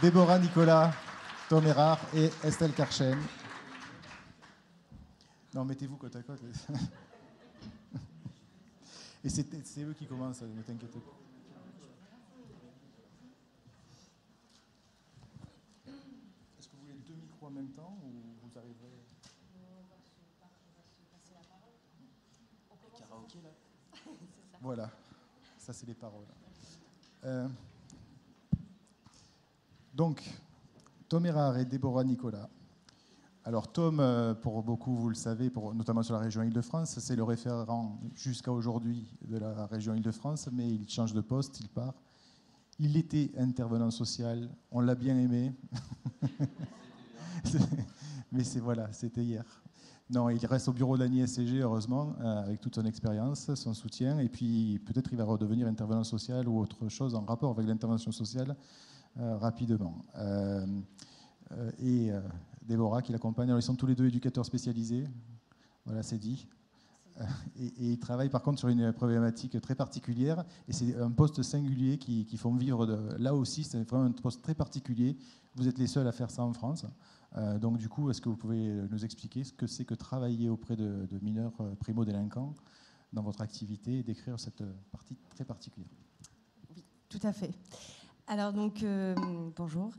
Déborah Nicolas, Tom Erard et Estelle Karchen. Non, mettez-vous côte à côte. Et c'est eux qui commencent, ne t'inquiète pas. Est-ce que vous voulez deux micros en même temps ou vous arriverez? On va se passer la parole. Le karaoké, là. C'est ça. Voilà, ça c'est les paroles. Donc, Tom Erard et Déborah Nicolas. Alors Tom, pour beaucoup, vous le savez, notamment sur la région Île-de-France, c'est le référent jusqu'à aujourd'hui de la région Île-de-France, mais il change de poste, il part. Il était intervenant social, on l'a bien aimé. Mais c'était hier. Non, il reste au bureau d'Annie SCG, heureusement, avec toute son expérience, son soutien, et puis peut-être il va redevenir intervenant social ou autre chose en rapport avec l'intervention sociale rapidement. Déborah qui l'accompagne. Alors, ils sont tous les deux éducateurs spécialisés, voilà, c'est dit. Et ils travaillent par contre sur une problématique très particulière, et c'est un poste singulier qui font vivre. Là aussi, c'est vraiment un poste très particulier. Vous êtes les seuls à faire ça en France. Donc du coup, est-ce que vous pouvez nous expliquer ce que c'est que travailler auprès de mineurs primo-délinquants dans votre activité et décrire cette partie très particulière? Oui, tout à fait. Alors donc, bonjour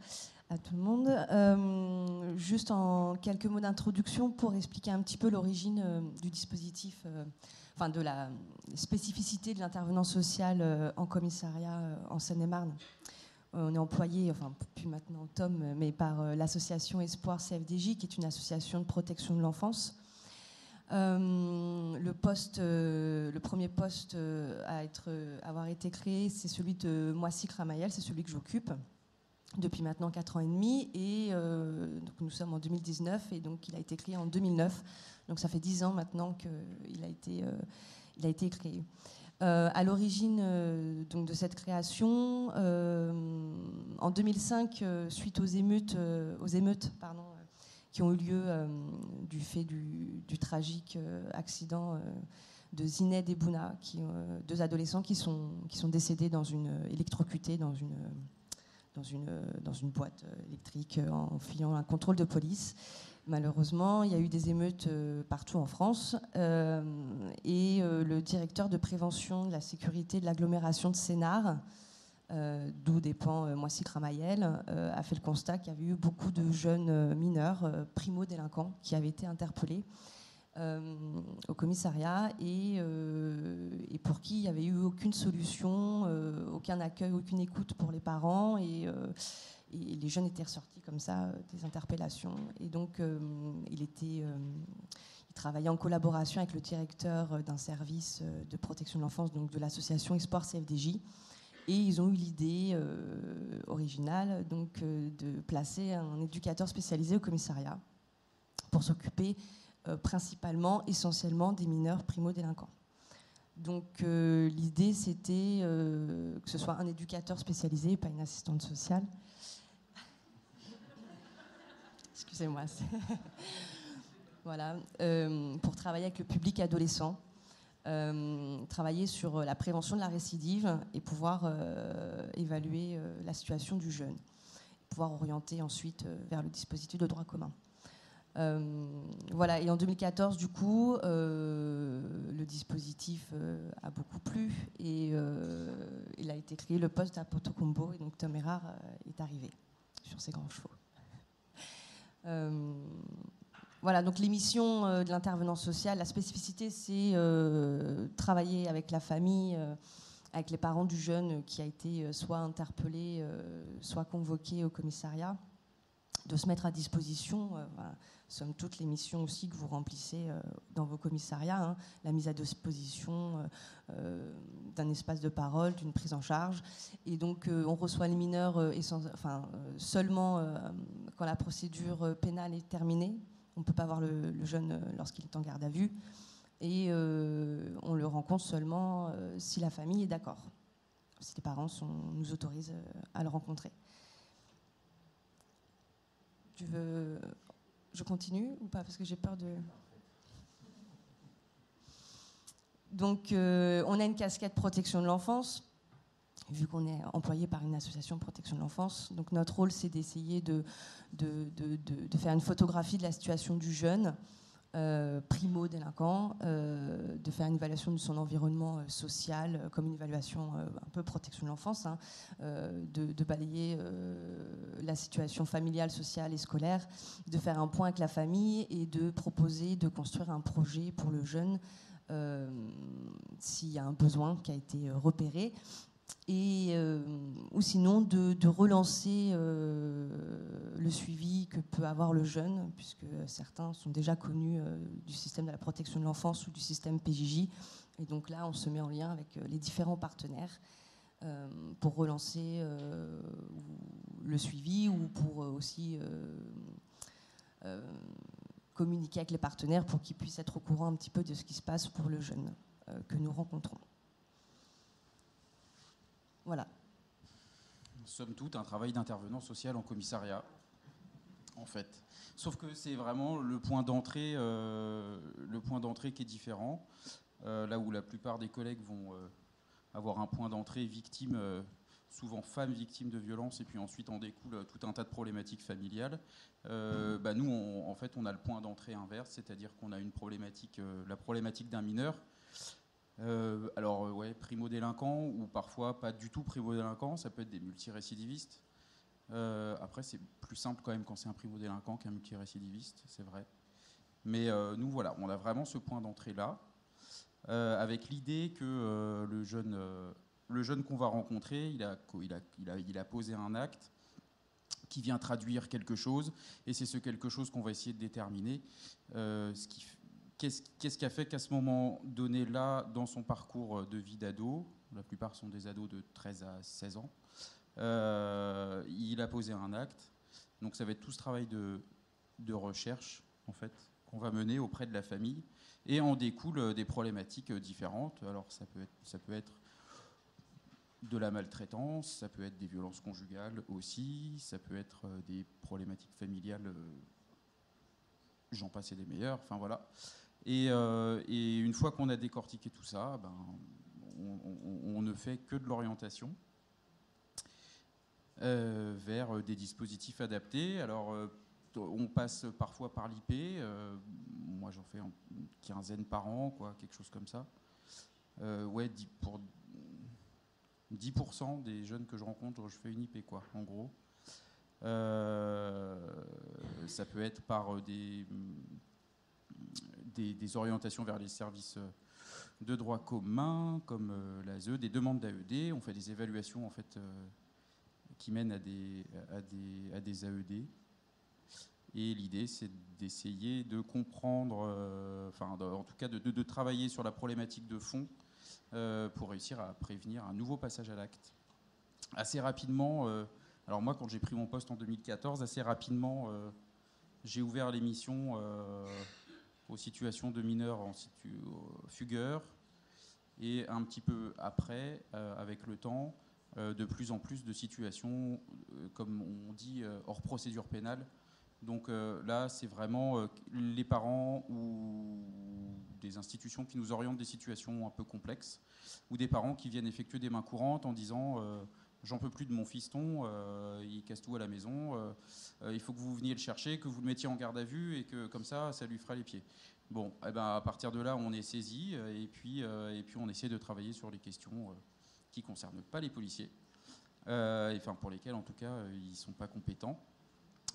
à tout le monde. Juste en quelques mots d'introduction pour expliquer un petit peu l'origine du dispositif, de la spécificité de l'intervenant social en commissariat en Seine-et-Marne. On est employé, plus maintenant Tom, mais par l'association Espoir CFDJ, qui est une association de protection de l'enfance. Le premier poste à avoir été créé, c'est celui de Moissy Cramayel, c'est celui que j'occupe depuis maintenant 4 ans et demi, et donc nous sommes en 2019, et donc il a été créé en 2009, donc ça fait 10 ans maintenant qu'il a été créé. À l'origine donc de cette création, en 2005, suite aux émeutes qui ont eu lieu du fait du tragique accident de Zined et Bouna, deux adolescents qui sont décédés électrocutés dans une boîte électrique en fuyant un contrôle de police. Malheureusement, il y a eu des émeutes partout en France et le directeur de prévention de la sécurité de l'agglomération de Sénart, d'où dépend Moissy Cramayel, a fait le constat qu'il y avait eu beaucoup de jeunes mineurs primo-délinquants qui avaient été interpellés au commissariat et pour qui il n'y avait eu aucune solution, aucun accueil, aucune écoute pour les parents, et les jeunes étaient ressortis comme ça des interpellations. Et donc il travaillait en collaboration avec le directeur d'un service de protection de l'enfance, donc de l'association Espoir CFDJ, et ils ont eu l'idée originale donc, de placer un éducateur spécialisé au commissariat pour s'occuper essentiellement des mineurs primo-délinquants. Donc l'idée, c'était que ce soit un éducateur spécialisé, pas une assistante sociale. Excusez-moi. Voilà, pour travailler avec le public adolescent, travailler sur la prévention de la récidive et pouvoir évaluer la situation du jeune, pouvoir orienter ensuite vers le dispositif de droit commun. Voilà, et en 2014, du coup, le dispositif a beaucoup plu et il a été créé le poste à Potocombo, et donc Tom Erard est arrivé sur ses grands chevaux. Voilà, donc les missions de l'intervenant social, la spécificité, c'est travailler avec la famille, avec les parents du jeune qui a été soit interpellé, soit convoqué au commissariat, de se mettre à disposition, voilà, somme toute les missions aussi que vous remplissez dans vos commissariats, hein, la mise à disposition d'un espace de parole, d'une prise en charge. Et donc on reçoit les mineurs seulement quand la procédure pénale est terminée. On ne peut pas voir le jeune lorsqu'il est en garde à vue, et on le rencontre seulement si la famille est d'accord, si les parents nous autorisent à le rencontrer. Je continue ou pas, parce que j'ai peur de... Donc on a une casquette protection de l'enfance, vu qu'on est employé par une association de protection de l'enfance. Donc notre rôle, c'est d'essayer de faire une photographie de la situation du jeune, primo-délinquant, de faire une évaluation de son environnement social, comme une évaluation un peu protection de l'enfance, hein, de balayer la situation familiale, sociale et scolaire, de faire un point avec la famille et de proposer de construire un projet pour le jeune s'il y a un besoin qui a été repéré. Et, ou sinon de relancer le suivi que peut avoir le jeune, puisque certains sont déjà connus du système de la protection de l'enfance ou du système PJJ. Et donc là, on se met en lien avec les différents partenaires pour relancer le suivi ou pour aussi communiquer avec les partenaires pour qu'ils puissent être au courant un petit peu de ce qui se passe pour le jeune que nous rencontrons. Voilà. Somme toute, un travail d'intervenant social en commissariat, en fait. Sauf que c'est vraiment le point d'entrée qui est différent. Là où la plupart des collègues vont avoir un point d'entrée victime, souvent femmes victimes de violences, et puis ensuite en découle tout un tas de problématiques familiales. Nous, on a le point d'entrée inverse, c'est-à-dire qu'on a une problématique, la problématique d'un mineur. Primo-délinquant ou parfois pas du tout primo-délinquant, ça peut être des multirécidivistes. Après, c'est plus simple quand même quand c'est un primo-délinquant qu'un multirécidiviste, c'est vrai. Mais nous, voilà, on a vraiment ce point d'entrée-là, avec l'idée que le jeune qu'on va rencontrer, il a posé un acte qui vient traduire quelque chose, et c'est ce quelque chose qu'on va essayer de déterminer, Qu'est-ce qui a fait qu'à ce moment donné, là, dans son parcours de vie d'ado, la plupart sont des ados de 13 à 16 ans, il a posé un acte. Donc ça va être tout ce travail de recherche, en fait, qu'on va mener auprès de la famille. Et en découle des problématiques différentes. Alors ça peut être de la maltraitance, ça peut être des violences conjugales aussi, ça peut être des problématiques familiales, j'en passe et des meilleures, enfin voilà. Et une fois qu'on a décortiqué tout ça, on ne fait que de l'orientation vers des dispositifs adaptés. Alors, on passe parfois par l'IP. Moi, j'en fais une quinzaine par an, quoi, quelque chose comme ça. Pour 10% des jeunes que je rencontre, je fais une IP, quoi, en gros. Ça peut être par des orientations vers les services de droit commun, comme l'ASE, des demandes d'AED. On fait des évaluations en fait, qui mènent à des AED. Et l'idée, c'est d'essayer de comprendre, en tout cas de travailler sur la problématique de fond pour réussir à prévenir un nouveau passage à l'acte. Assez rapidement, alors moi, quand j'ai pris mon poste en 2014, assez rapidement, j'ai ouvert l'émission aux situations de mineurs fugueurs, et un petit peu après, avec le temps, de plus en plus de situations, comme on dit, hors procédure pénale. Donc là, c'est vraiment les parents ou des institutions qui nous orientent des situations un peu complexes, ou des parents qui viennent effectuer des mains courantes en disant j'en peux plus de mon fiston, il casse tout à la maison, il faut que vous veniez le chercher, que vous le mettiez en garde à vue, et que comme ça lui fera les pieds. Bon, à partir de là, on est saisi, et puis on essaie de travailler sur les questions qui ne concernent pas les policiers, pour lesquels en tout cas ils ne sont pas compétents.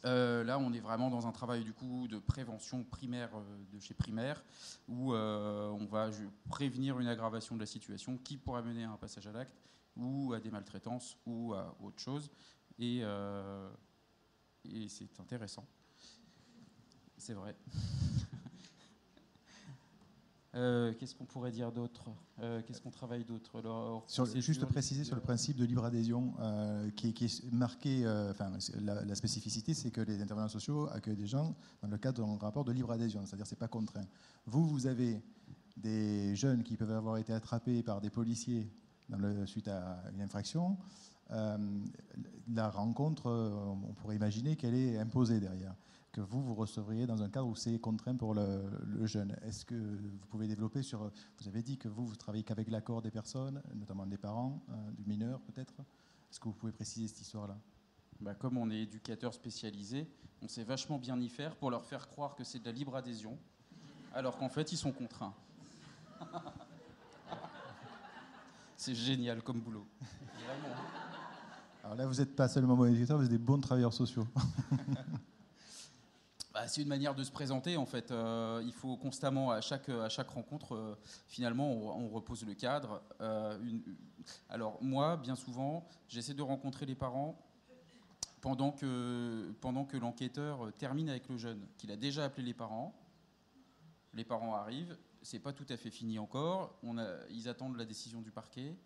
Là, on est vraiment dans un travail du coup de prévention primaire de chez Primaire, où on va prévenir une aggravation de la situation qui pourrait mener à un passage à l'acte, ou à des maltraitances, ou à autre chose. Et c'est intéressant. C'est vrai. Qu'est-ce qu'on pourrait dire d'autre? Qu'est-ce qu'on travaille d'autre? Juste préciser sur le principe de libre adhésion qui est marqué, la spécificité, c'est que les intervenants sociaux accueillent des gens dans le cadre d'un rapport de libre adhésion, c'est-à-dire que ce n'est pas contraint. Vous avez des jeunes qui peuvent avoir été attrapés par des policiers suite à une infraction. La rencontre, on pourrait imaginer qu'elle est imposée derrière, que vous recevriez dans un cadre où c'est contraint pour le jeune. Est-ce que vous pouvez développer sur... Vous avez dit que vous travaillez qu'avec l'accord des personnes, notamment des parents, du mineur peut-être. Est-ce que vous pouvez préciser cette histoire-là? Comme on est éducateur spécialisé, on sait vachement bien y faire pour leur faire croire que c'est de la libre adhésion, alors qu'en fait, ils sont contraints. C'est génial comme boulot. Vraiment. Alors là, vous n'êtes pas seulement bon éducateur, vous êtes des bons travailleurs sociaux. C'est une manière de se présenter, en fait. Il faut constamment, à chaque rencontre, finalement, on repose le cadre. Alors, moi, bien souvent, j'essaie de rencontrer les parents pendant que l'enquêteur termine avec le jeune, qu'il a déjà appelé les parents. Les parents arrivent, c'est pas tout à fait fini encore. Ils attendent la décision du parquet.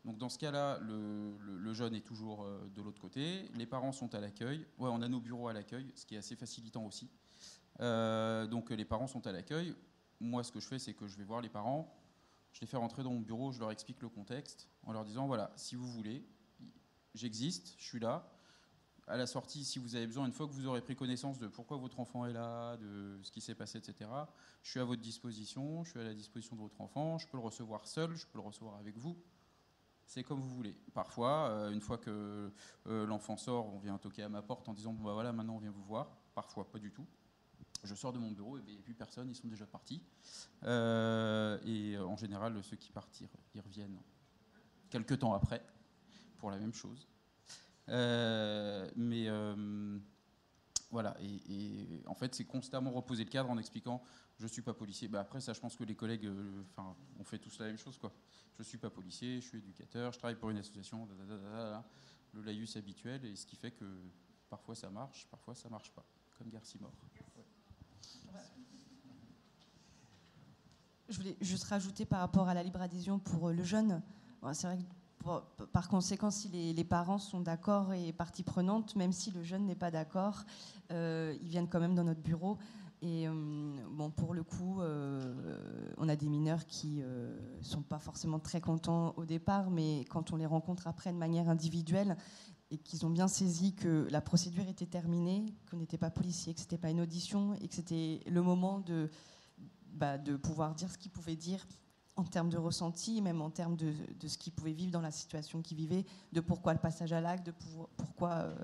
Donc dans ce cas-là, le jeune est toujours de l'autre côté. Les parents sont à l'accueil. Ouais, on a nos bureaux à l'accueil, ce qui est assez facilitant aussi. Donc les parents sont à l'accueil. Moi, ce que je fais, c'est que je vais voir les parents. Je les fais rentrer dans mon bureau, je leur explique le contexte en leur disant, voilà, si vous voulez, j'existe, je suis là. À la sortie, si vous avez besoin, une fois que vous aurez pris connaissance de pourquoi votre enfant est là, de ce qui s'est passé, etc., je suis à votre disposition, je suis à la disposition de votre enfant, je peux le recevoir seul, je peux le recevoir avec vous. C'est comme vous voulez. Parfois, une fois que l'enfant sort, on vient toquer à ma porte en disant, voilà, maintenant on vient vous voir. Parfois, pas du tout. Je sors de mon bureau et il n'y a plus personne, ils sont déjà partis. Et en général, ceux qui partent, ils reviennent quelques temps après pour la même chose. Voilà, et en fait, c'est constamment reposer le cadre en expliquant je suis pas policier. Après, ça, je pense que les collègues, on fait tous la même chose, quoi. Je suis pas policier, je suis éducateur, je travaille pour une association, le laïus habituel, et ce qui fait que parfois ça marche pas, comme Garcimore. Je voulais juste rajouter par rapport à la libre adhésion pour le jeune. C'est vrai que par conséquent, si les parents sont d'accord et partie prenante, même si le jeune n'est pas d'accord, ils viennent quand même dans notre bureau. Et pour le coup, on a des mineurs qui sont pas forcément très contents au départ, mais quand on les rencontre après de manière individuelle et qu'ils ont bien saisi que la procédure était terminée, qu'on n'était pas policier, que c'était pas une audition et que c'était le moment de pouvoir dire ce qu'ils pouvaient dire en termes de ressenti, même en termes de ce qu'ils pouvaient vivre dans la situation qu'ils vivaient, de pourquoi le passage à l'acte, de pourquoi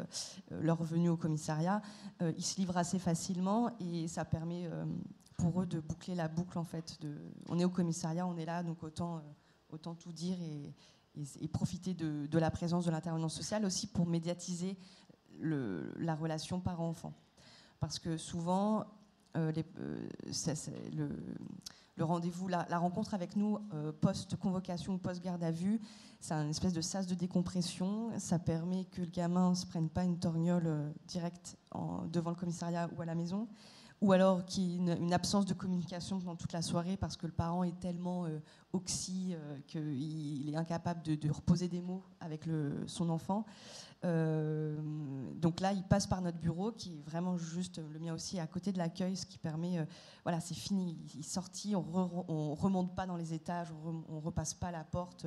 leur venue au commissariat. Ils se livrent assez facilement et ça permet pour eux de boucler la boucle, en fait. On est au commissariat, on est là, donc autant tout dire et profiter de la présence de l'intervenant social aussi pour médiatiser la relation parent-enfant. Parce que souvent, le rendez-vous, la rencontre avec nous post-convocation ou post-garde à vue, c'est une espèce de sas de décompression. Ça permet que le gamin ne se prenne pas une torgnole directe devant le commissariat ou à la maison, ou alors qu'il y ait une absence de communication pendant toute la soirée parce que le parent est tellement oxy qu'il est incapable de reposer des mots avec son enfant. Donc là, il passe par notre bureau, qui est vraiment juste, le mien aussi, à côté de l'accueil, ce qui permet, voilà, c'est fini, il est sorti, on remonte pas dans les étages, on repasse pas la porte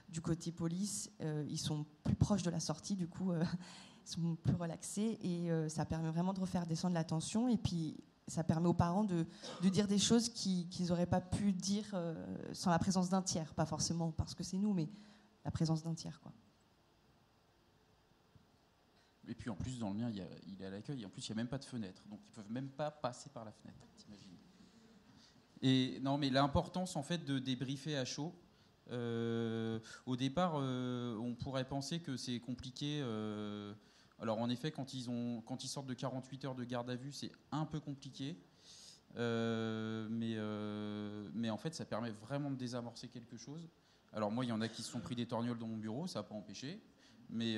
du côté police, ils sont plus proches de la sortie, du coup, ils sont plus relaxés, et ça permet vraiment de refaire descendre la tension, et puis ça permet aux parents de dire des choses qu'ils n'auraient pas pu dire sans la présence d'un tiers, pas forcément parce que c'est nous, mais la présence d'un tiers, quoi. Et puis en plus, dans le mien, il est à l'accueil, et en plus, il n'y a même pas de fenêtre. Donc, ils ne peuvent même pas passer par la fenêtre, t'imagines. Et non, mais l'importance, en fait, de débriefer à chaud. Au départ, on pourrait penser que c'est compliqué. Alors, en effet, quand ils sortent de 48 heures de garde à vue, c'est un peu compliqué. Mais en fait, ça permet vraiment de désamorcer quelque chose. Alors, moi, il y en a qui se sont pris des torgnoles dans mon bureau, ça n'a pas empêché. Mais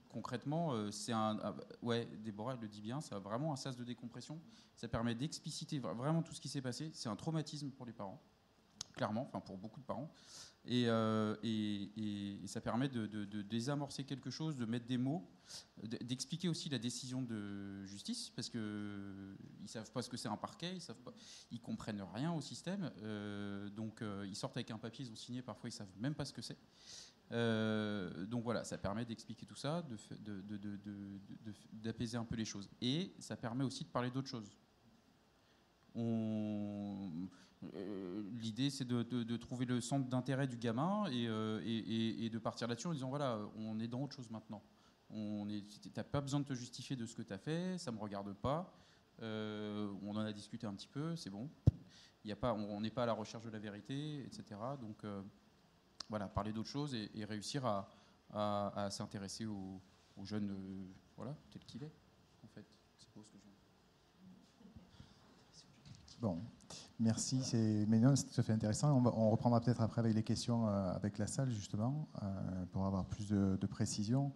concrètement, ouais, Déborah elle le dit bien, c'est vraiment un sas de décompression. Ça permet d'expliciter vraiment tout ce qui s'est passé. C'est un traumatisme pour les parents, clairement, enfin pour beaucoup de parents. Et ça permet de désamorcer quelque chose, de mettre des mots, d'expliquer aussi la décision de justice, parce qu'ils ne savent pas ce que c'est un parquet, ils ne comprennent rien au système, donc ils sortent avec un papier, ils ont signé, parfois ils ne savent même pas ce que c'est. Donc voilà, ça permet d'expliquer tout ça, d'apaiser un peu les choses. Et ça permet aussi de parler d'autres choses. L'idée, c'est de trouver le centre d'intérêt du gamin et de partir là-dessus en disant, voilà, on est dans autre chose maintenant. T'as pas besoin de te justifier de ce que tu as fait, ça me regarde pas. On en a discuté un petit peu, c'est bon. On n'est pas à la recherche de la vérité, etc. Donc voilà, parler d'autres choses et réussir à s'intéresser aux jeunes, voilà, tel qu'il est, en fait. C'est beau ce que je viens. Bon, merci. C'est tout à fait intéressant. On reprendra peut-être après avec les questions avec la salle, justement, pour avoir plus de précision.